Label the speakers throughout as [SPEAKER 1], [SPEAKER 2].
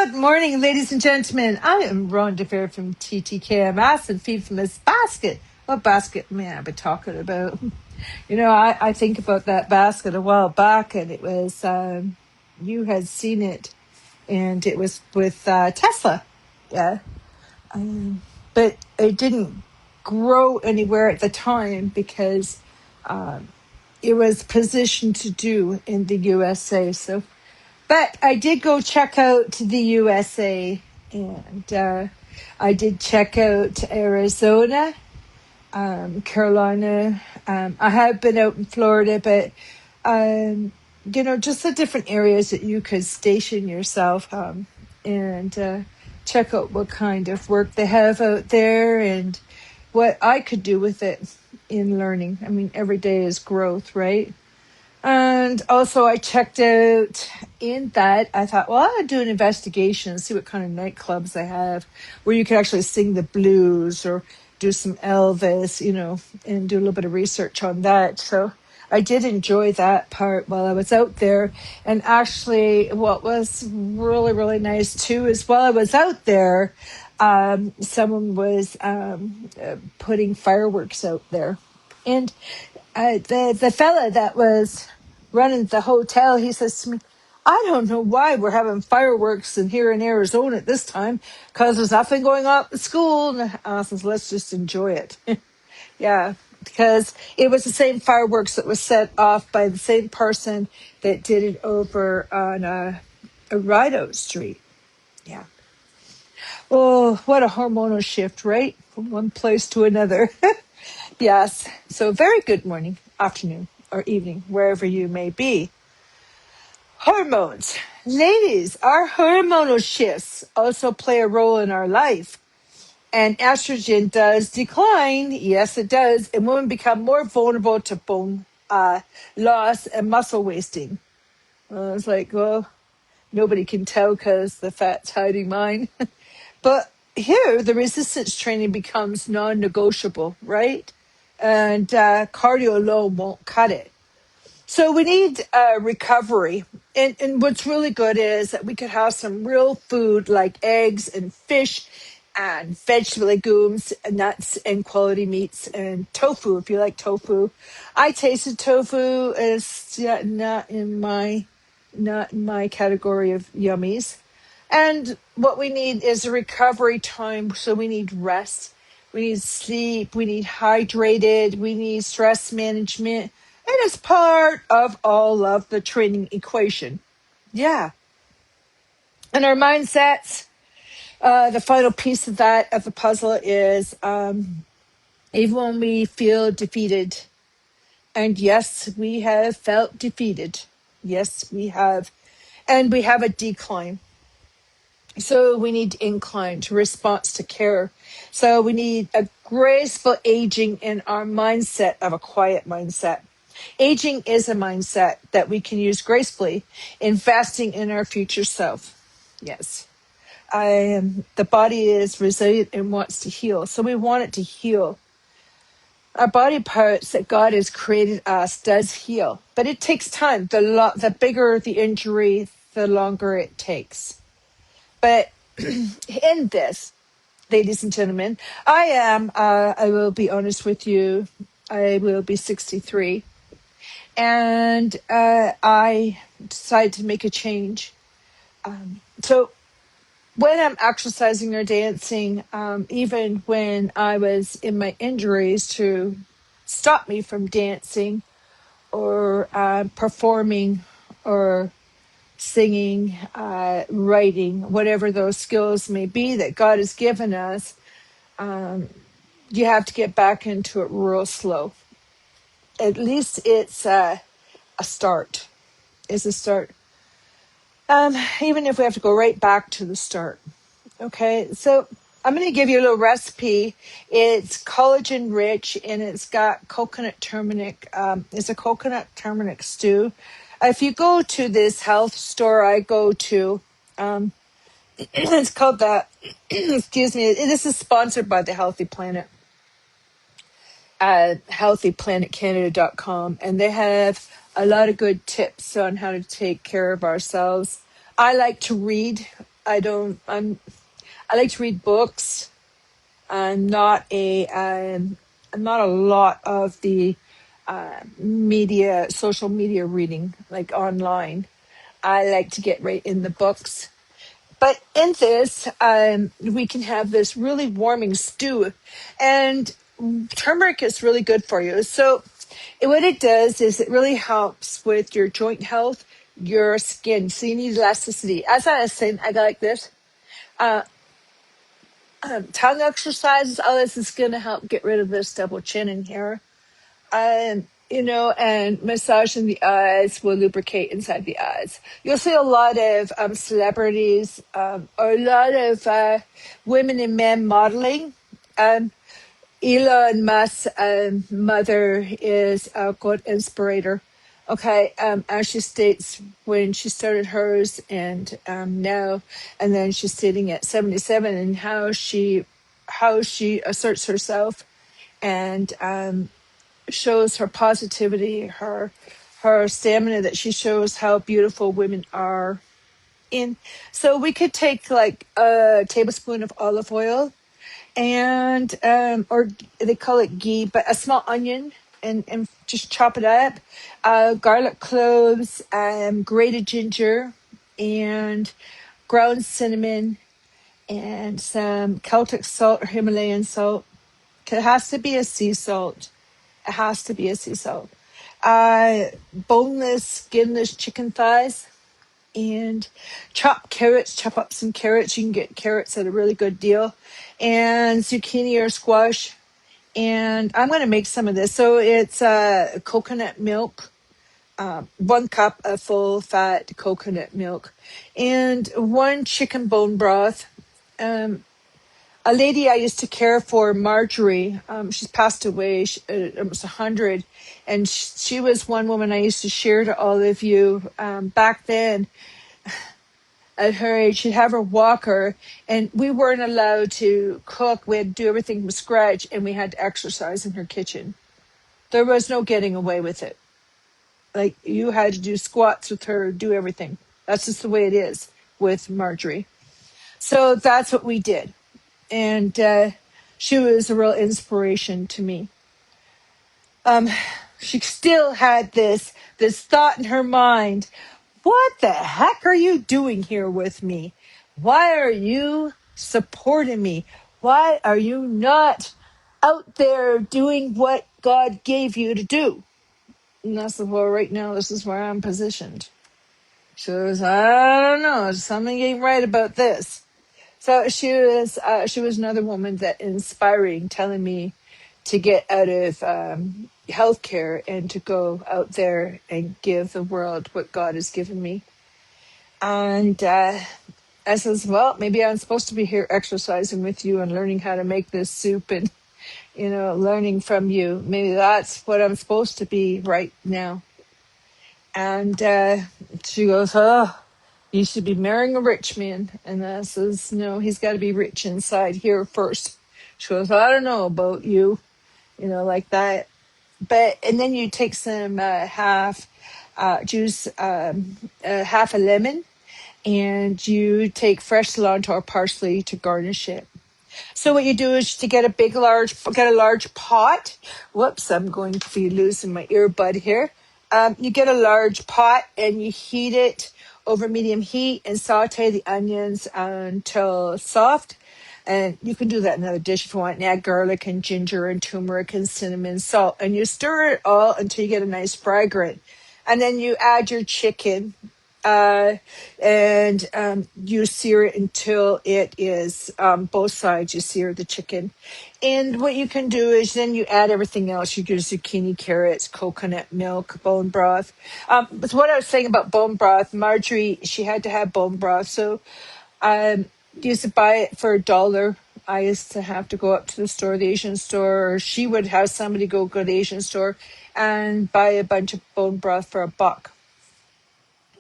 [SPEAKER 1] Good morning, ladies and gentlemen. I am Rhonda Fair from TTKMS and Feed from This Basket. What basket, man, I've been talking about? I think about that basket a while back, and it was, you had seen it, and it was with Tesla. Yeah. Um, but it didn't grow anywhere at the time because it was positioned to do in the USA. But I did go check out the USA, and I did check out Arizona, Carolina. I have been out in Florida, but just the different areas that you could station yourself, and check out what kind of work they have out there and what I could do with it in learning. I mean, every day is growth, right? And also, I checked out in that. I thought, well, I'll do an investigation, see what kind of nightclubs they have where you could actually sing the blues or do some Elvis, and do a little bit of research on that. So I did enjoy that part while I was out there. And actually, what was really, really nice too is while I was out there, someone was putting fireworks out there. And the fella that was running the hotel, he says to me, I don't know why we're having fireworks here in Arizona at this time because there's nothing going on at the school. And I says, let's just enjoy it. Yeah, because it was the same fireworks that was set off by the same person that did it over on a Rideout Street. Yeah. Oh, what a hormonal shift, right? From one place to another. Yes. So very good morning, afternoon, or evening, wherever you may be. Hormones. Ladies, our hormonal shifts also play a role in our life. And estrogen does decline. Yes, it does. And women become more vulnerable to bone loss and muscle wasting. It's like, well, nobody can tell because the fat's hiding mine. But here, the resistance training becomes non-negotiable, right? And cardio alone won't cut it. So we need recovery. And what's really good is that we could have some real food like eggs and fish and vegetable legumes, and nuts and quality meats and tofu if you like tofu. I tasted tofu as not in my category of yummies. And what we need is a recovery time. So we need rest, we need sleep, we need hydrated, we need stress management. And it's part of all of the training equation. Yeah. And our mindsets, the final piece of the puzzle is even when we feel defeated, and yes, we have felt defeated. Yes, we have. And we have a decline. So we need incline to response to care. So we need a graceful aging in our mindset of a quiet mindset. Aging is a mindset that we can use gracefully, investing in our future self. Yes. The body is resilient and wants to heal. So we want it to heal. Our body parts that God has created us does heal, but it takes time. The bigger the injury, the longer it takes. But in this, ladies and gentlemen, I will be honest with you, I will be 63. And I decided to make a change. So when I'm exercising or dancing, even when I was in my injuries to stop me from dancing or performing or singing, writing, whatever those skills may be that God has given us, you have to get back into it real slow. At least it's a start. Is a start. Even if we have to go right back to the start. Okay, so I'm going to give you a little recipe. It's collagen rich and it's got coconut turmeric. It's a coconut turmeric stew. If you go to this health store I go to, it's called that. Excuse me. This is sponsored by the Healthy Planet. Healthyplanetcanada.com, and they have a lot of good tips on how to take care of ourselves. I like to read I don't. I like to read books. I'm not a. I'm not a lot of the media, social media reading, like online. I like to get right in the books. But in this, we can have this really warming stew, and turmeric is really good for you. So, what it does is it really helps with your joint health, your skin. So you need elasticity. As I was saying, I go like this. Uh, Tongue exercises, all this is going to help get rid of this double chin in here. And massaging the eyes will lubricate inside the eyes. You'll see a lot of celebrities, or a lot of women and men modeling. Um, Elon Musk's mother is a good inspirator. Okay, as she states, when she started hers and now, and then she's sitting at 77, and how she asserts herself and shows her positivity, her stamina, that she shows how beautiful women are. In so we could take like a tablespoon of olive oil and or they call it ghee, but a small onion, and just chop it up, garlic cloves, grated ginger, and ground cinnamon, and some Celtic salt or Himalayan salt. It has to be a sea salt. It has to be a sea salt. Uh, Boneless, skinless chicken thighs, and chop carrots. Chop up some carrots. You can get carrots at a really good deal, and zucchini or squash. And I'm going to make some of this. So it's coconut milk, 1 cup of full fat coconut milk, and one chicken bone broth. Um, a lady I used to care for, Marjorie, she's passed away, almost 100. And she was one woman I used to share to all of you back then. At her age, she'd have her walker, and we weren't allowed to cook. We had to do everything from scratch, and we had to exercise in her kitchen. There was no getting away with it. Like, you had to do squats with her, do everything. That's just the way it is with Marjorie. So that's what we did. And she was a real inspiration to me. Um, she still had this thought in her mind. What the heck are you doing here with me? Why are you supporting me? Why are you not out there doing what God gave you to do? And that's the well, right now, this is where I'm positioned. She was, I don't know, something ain't right about this. So she was another woman that inspiring, telling me to get out of healthcare and to go out there and give the world what God has given me. And I says, well, maybe I'm supposed to be here exercising with you and learning how to make this soup, and learning from you. Maybe that's what I'm supposed to be right now. And she goes, oh, you should be marrying a rich man. And I says, no, he's got to be rich inside here first. She goes, I don't know about you, like that. And then you take some half juice, half a lemon, and you take fresh cilantro or parsley to garnish it. So what you do is to get a large pot. Whoops, I'm going to be losing my earbud here. You get a large pot and you heat it over medium heat and saute the onions until soft. And you can do that in another dish if you want. And add garlic and ginger and turmeric and cinnamon, salt. And you stir it all until you get a nice fragrance. And then you add your chicken, and you sear it until it is both sides. You sear the chicken, and what you can do is then you add everything else. You do zucchini, carrots, coconut milk, bone broth. But what I was saying about bone broth, Marjorie, she had to have bone broth, so used to buy it for $1. I used to have to go up to the store, the Asian store, or she would have somebody go to the Asian store and buy a bunch of bone broth for $1.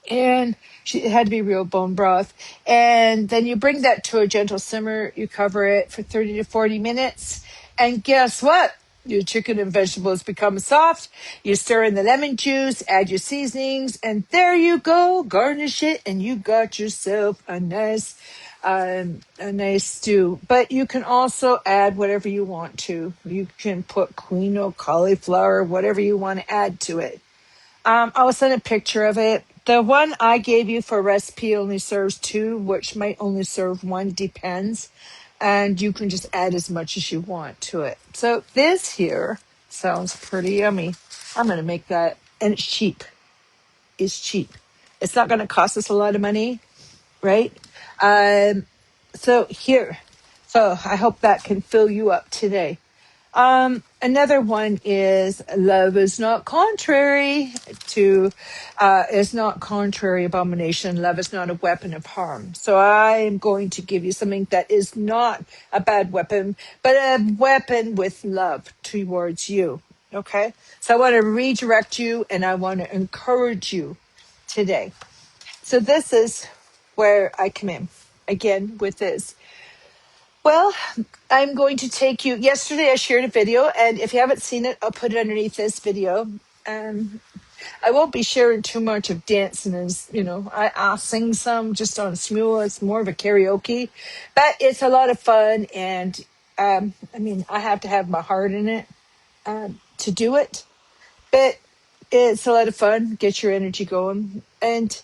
[SPEAKER 1] And it had to be real bone broth. And then you bring that to a gentle simmer. You cover it for 30 to 40 minutes. And guess what? Your chicken and vegetables become soft. You stir in the lemon juice, add your seasonings, and there you go. Garnish it, and you got yourself a nice stew. But you can also add whatever you want to. You can put quinoa, cauliflower, whatever you want to add to it. I'll send a picture of it. The one I gave you for recipe only serves two, which might only serve one, depends. And you can just add as much as you want to it. So this here sounds pretty yummy. I'm going to make that. And it's cheap. It's cheap. It's not going to cost us a lot of money, right? Um, so here. So I hope that can fill you up today. Another one is love is not contrary to, is not contrary abomination. Love is not a weapon of harm. So I am going to give you something that is not a bad weapon, but a weapon with love towards you. Okay. So I want to redirect you and I want to encourage you today. So this is where I come in again with this. Well, I'm going to take you. Yesterday, I shared a video, and if you haven't seen it, I'll put it underneath this video. Um, I won't be sharing too much of dancing, as I'll sing some just on Smule. It's more of a karaoke, but it's a lot of fun, and I have to have my heart in it to do it. But it's a lot of fun. Get your energy going, and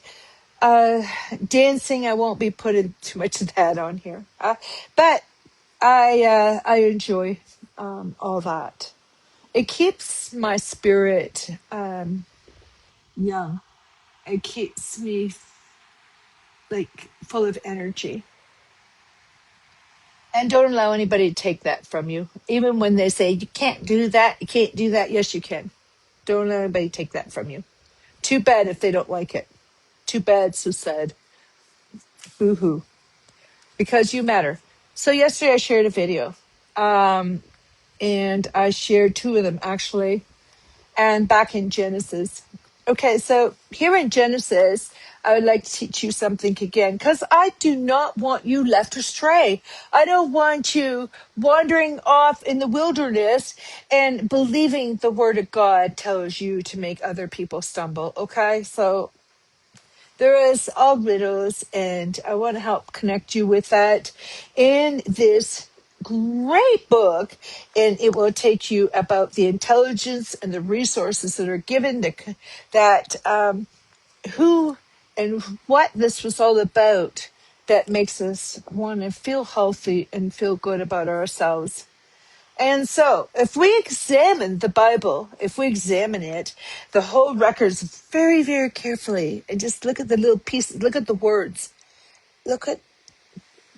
[SPEAKER 1] uh, dancing. I won't be putting too much of that on here, but I enjoy all that. It keeps my spirit young. It keeps me like full of energy. And don't allow anybody to take that from you. Even when they say you can't do that, you can't do that. Yes, you can. Don't let anybody take that from you. Too bad if they don't like it. Too bad, so sad. Boo hoo. Because you matter. So yesterday I shared a video. And I shared two of them actually and back in Genesis. Okay, so here in Genesis, I would like to teach you something again because I do not want you left astray. I don't want you wandering off in the wilderness and believing the word of God tells you to make other people stumble. Okay, so there is all riddles, and I want to help connect you with that in this great book. And it will take you about the intelligence and the resources that are given that who and what this was all about that makes us want to feel healthy and feel good about ourselves. And so, if we examine the Bible, if we examine it, the whole records very, very carefully, and just look at the little pieces, look at the words, look at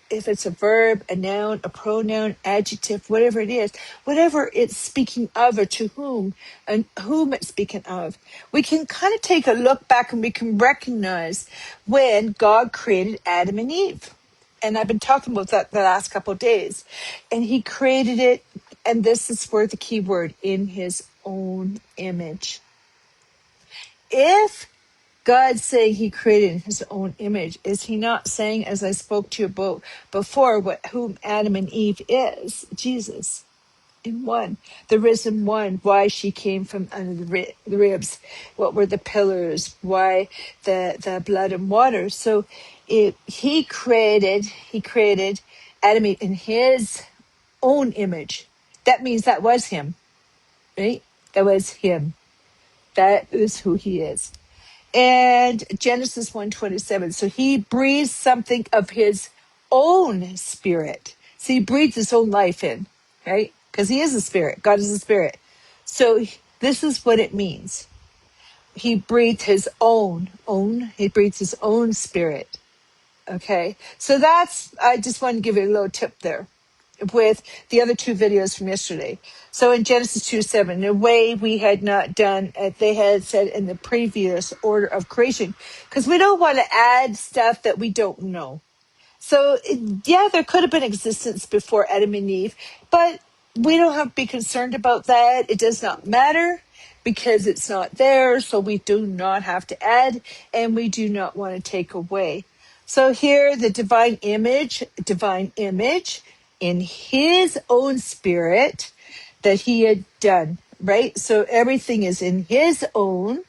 [SPEAKER 1] if it's a verb, a noun, a pronoun, adjective, whatever it is, whatever it's speaking of or to whom and whom it's speaking of, we can kind of take a look back and we can recognize when God created Adam and Eve. And I've been talking about that the last couple of days. And he created it, and this is where the key word, in his own image. If God's saying he created in his own image, is he not saying, as I spoke to you about before, whom Adam and Eve is? Jesus in one, the risen one, why she came from under the ribs, what were the pillars, why the blood and water. So he created Adam and Eve in his own image. That means that was him, right? That was him. That is who he is. And Genesis 1:27. So he breathes something of his own spirit. So he breathes his own life in, right? Because he is a spirit. God is a spirit. So this is what it means. He breathed his he breathes his own spirit. Okay. So I just want to give you a little tip there with the other two videos from yesterday. So in Genesis 2:7, in a way we had not done, they had said in the previous order of creation, because we don't want to add stuff that we don't know. So yeah, there could have been existence before Adam and Eve, but we don't have to be concerned about that. It does not matter because it's not there. So we do not have to add and we do not want to take away. So here, the divine image in his own spirit. that he had done, right? So everything is in his own.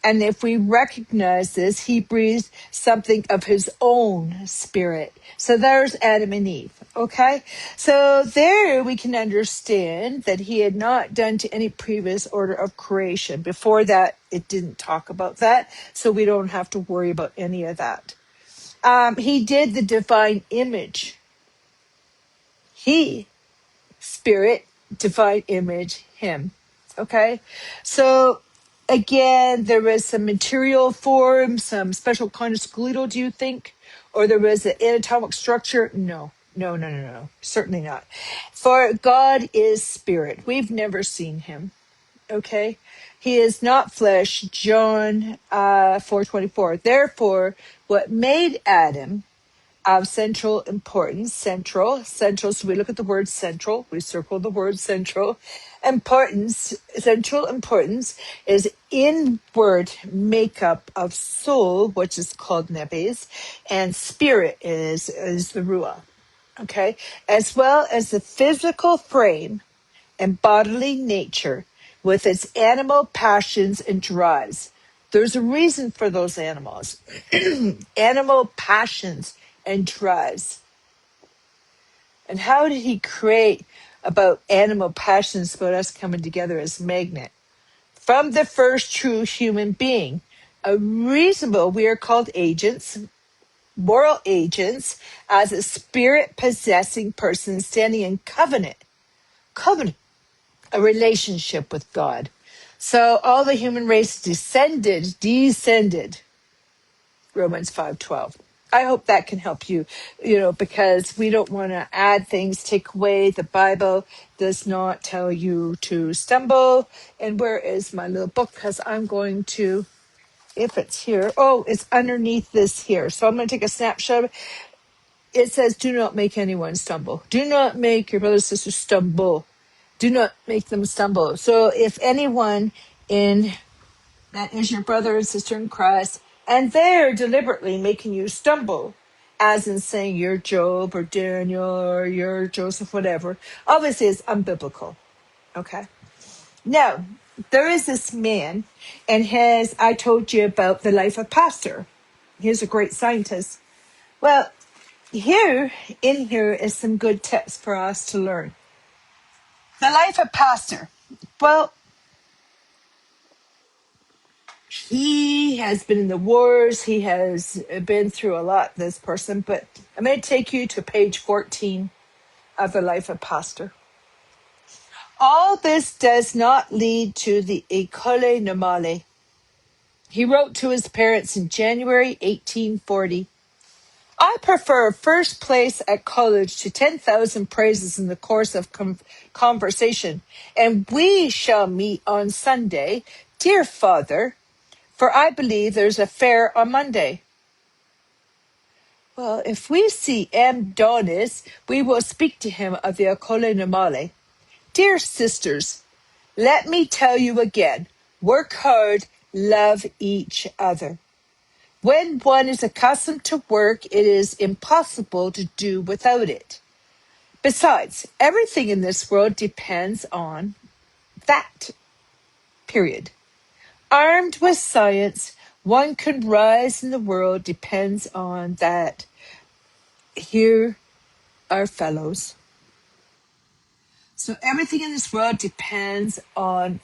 [SPEAKER 1] And if we recognize this, he breathed something of his own spirit. So there's Adam and Eve. Okay. So there we can understand that he had not done to any previous order of creation. Before that, it didn't talk about that. So we don't have to worry about any of that. He did the divine image. He, spirit, divine image, him. Okay. So again, there was some material form, some special kind of skeletal, do you think? Or there was an anatomic structure? No. No, no, no, no. Certainly not. For God is spirit. We've never seen him. Okay. He is not flesh. John 4:24. Therefore, what made Adam of central importance, central. So we look at the word central, we circle the word central. Central importance is inward makeup of soul, which is called nebes, and spirit is the ruah. Okay, as well as the physical frame and bodily nature with its animal passions and drives. There's a reason for those animals. Animal passions and drives. And how did he create about animal passions about us coming together as magnet? From the first true human being, a reasonable, we are called agents, moral agents, as a spirit possessing person standing in covenant, a relationship with God. So all the human race descended, Romans 5:12. I hope that can help you, because we don't want to add things, take away. The Bible does not tell you to stumble. And where is my little book? Because I'm going to, if it's here, it's underneath this here. So I'm going to take a snapshot. It says, do not make anyone stumble. Do not make your brothers and sisters stumble. Do not make them stumble. So if anyone that is your brother and sister in Christ, and they're deliberately making you stumble, as in saying you're Job or Daniel or you're Joseph, whatever, obviously it's unbiblical. Okay. Now, there is this man, and I told you about the life of Pastor. He's a great scientist. Well, here is some good tips for us to learn. The life of Pastor. Well, he has been in the wars. He has been through a lot, this person. But I'm going to take you to page 14 of the life of Pastor. All this does not lead to the École Normale. He wrote to his parents in January 1840. I prefer first place at college to 10,000 praises in the course of conversation, and we shall meet on Sunday, dear father, for I believe there's a fair on Monday. Well, if we see M. Donis, we will speak to him of the École Normale. Dear sisters, let me tell you again, work hard, love each other. When one is accustomed to work, it is impossible to do without it. Besides, everything in this world depends on that. Period. Armed with science, one can rise in the world depends on that. Here are fellows. So everything in this world depends on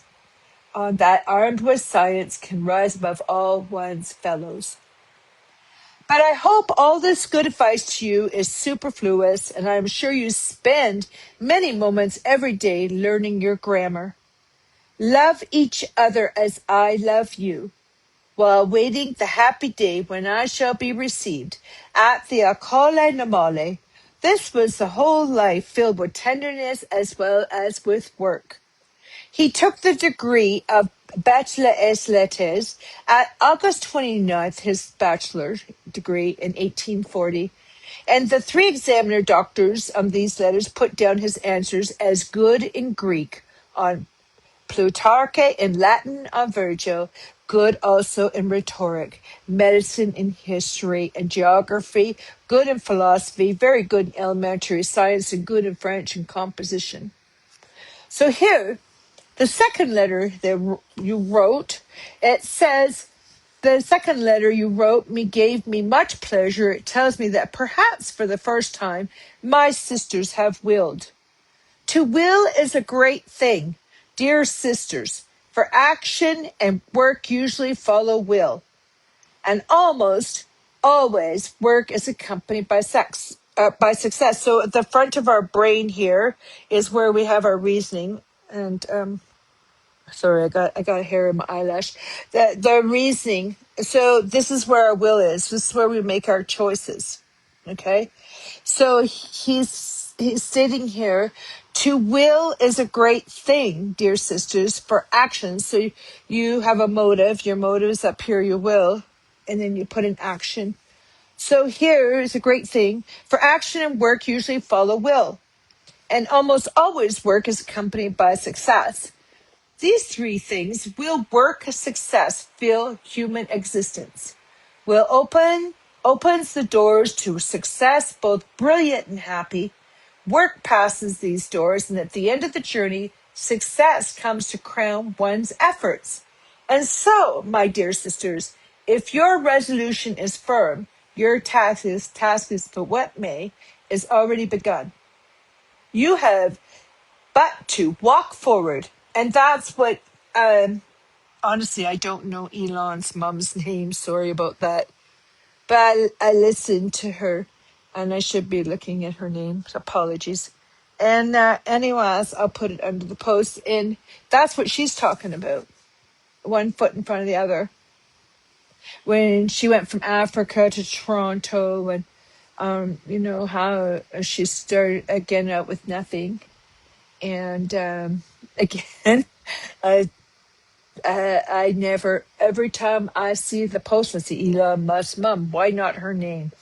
[SPEAKER 1] that. Armed with science can rise above all one's fellows. But I hope all this good advice to you is superfluous, and I'm sure you spend many moments every day learning your grammar. Love each other as I love you, while waiting the happy day when I shall be received at the École Normale. This was the whole life filled with tenderness as well as with work. He took the degree of Bachelor ès Lettres at August 29th, his bachelor's degree in 1840, and the three examiner doctors of these letters put down his answers as good in Greek on Plutarch, in Latin on Virgil, good also in rhetoric, medicine in history and geography, good in philosophy, very good in elementary science, and good in French and composition. So here, the second letter that you wrote, it says, the second letter you wrote me gave me much pleasure. It tells me that perhaps for the first time, my sisters have willed. To will is a great thing, dear sisters, for action and work usually follow will, and almost always work is accompanied by by success. So at the front of our brain here is where we have our reasoning, and sorry, I got a hair in my eyelash. The reasoning. So this is where our will is. This is where we make our choices. Okay. So he's stating here, to will is a great thing, dear sisters, for action. So you have a motive. Your motive is up here, your will, and then you put in action. So here is a great thing. For action and work usually follow will, and almost always work is accompanied by success. These three things: will, work, success, fill human existence. Will opens the doors to success, both brilliant and happy. Work passes these doors, and at the end of the journey, success comes to crown one's efforts. And so, my dear sisters, if your resolution is firm, your task is for what may, is already begun. You have but to walk forward. And that's what, honestly, I don't know Elon's mom's name. Sorry about that. But I listened to her, and I should be looking at her name. Apologies. And anyways, I'll put it under the post. And that's what she's talking about. One foot in front of the other. When she went from Africa to Toronto, and, how she started again out with nothing. And again, I I never, every time I see the post, I see Elon Musk's mom. Why not her name?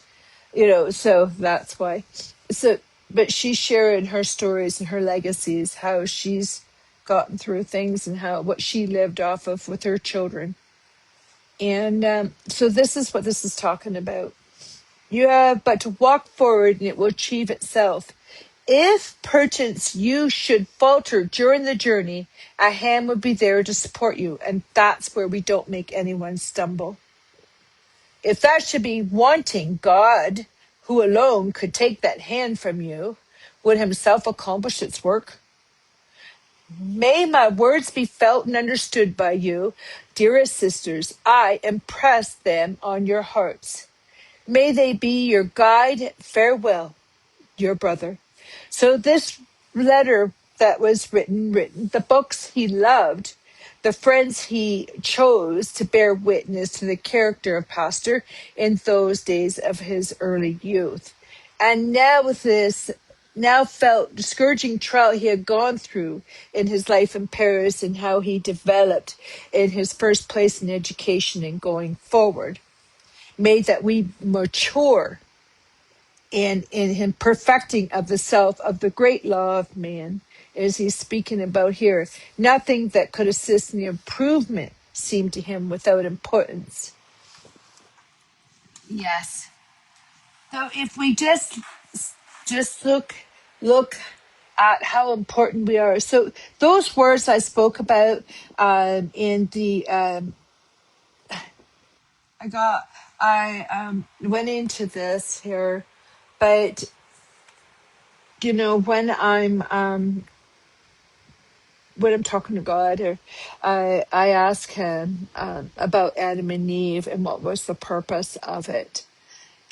[SPEAKER 1] So that's why. So, but she's sharing her stories and her legacies, how she's gotten through things and how what she lived off of with her children. And so this is what this is talking about. You have but to walk forward and it will achieve itself. If perchance you should falter during the journey, a hand would be there to support you. And that's where we don't make anyone stumble. If that should be wanting, God, who alone could take that hand from you, would himself accomplish its work. May my words be felt and understood by you, dearest sisters. I impress them on your hearts. May they be your guide. Farewell, your brother. So this letter that was written, the books he loved, the friends he chose to bear witness to the character of Pastor in those days of his early youth. And now with this now felt discouraging trial he had gone through in his life in Paris and how he developed in his first place in education and going forward. May that we mature in him perfecting of the self of the great law of man, as he's speaking about here. Nothing that could assist in the improvement seemed to him without importance. Yes. So if we just look at how important we are. So those words I spoke about in the I went into this here, but when I'm talking to God, or I ask him about Adam and Eve and what was the purpose of it.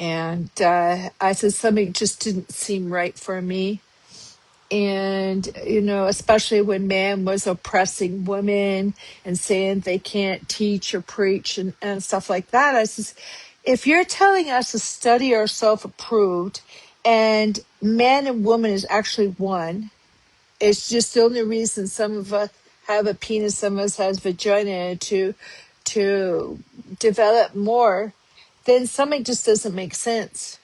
[SPEAKER 1] And I said something just didn't seem right for me. And, especially when man was oppressing women and saying they can't teach or preach and stuff like that. I says, if you're telling us to study ourselves approved and man and woman is actually one, it's just the only reason some of us have a penis, some of us has vagina to develop more, then something just doesn't make sense.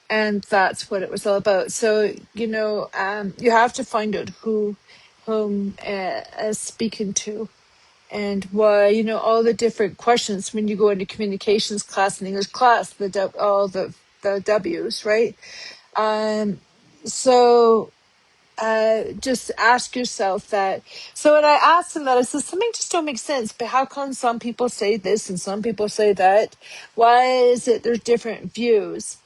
[SPEAKER 1] And that's what it was all about. So, you have to find out whom speaking to, and why, all the different questions when you go into communications class and English class, all the W's, right? So just ask yourself that. So when I asked them that, I said, something just don't make sense. But how come some people say this and some people say that? Why is it there's different views?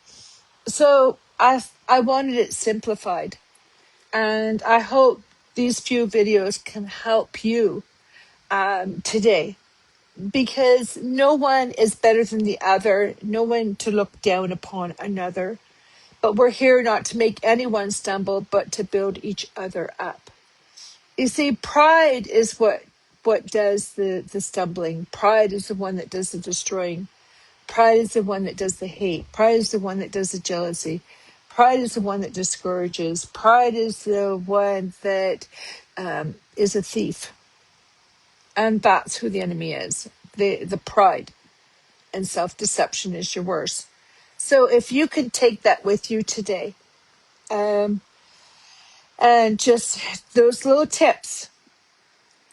[SPEAKER 1] So I wanted it simplified. And I hope these few videos can help you today, because no one is better than the other, no one to look down upon another. But we're here not to make anyone stumble, but to build each other up. You see, pride is what does the stumbling. Pride is the one that does the destroying. Pride is the one that does the hate. Pride is the one that does the jealousy. Pride is the one that discourages. Pride is the one that is a thief. And that's who the enemy is. The pride and self-deception is your worst. So if you can take that with you today, um, and just those little tips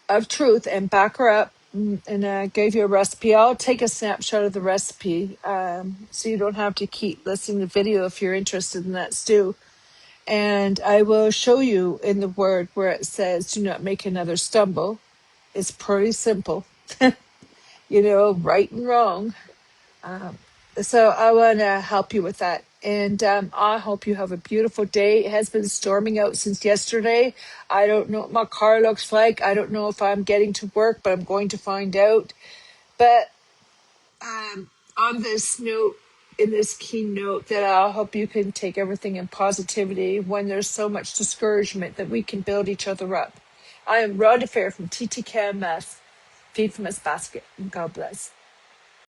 [SPEAKER 1] of truth and back her up, and I gave you a recipe. I'll take a snapshot of the recipe, so you don't have to keep listening to the video if you're interested in that stew. And I will show you in the word where it says, do not make another stumble. It's pretty simple, right and wrong. So I want to help you with that. And I hope you have a beautiful day. It has been storming out since yesterday. I don't know what my car looks like. I don't know if I'm getting to work, but I'm going to find out. But on this note, in this keynote, that I hope you can take everything in positivity when there's so much discouragement, that we can build each other up. I am Rhonda Fair from TTKMS, Feed from Us Basket. God bless.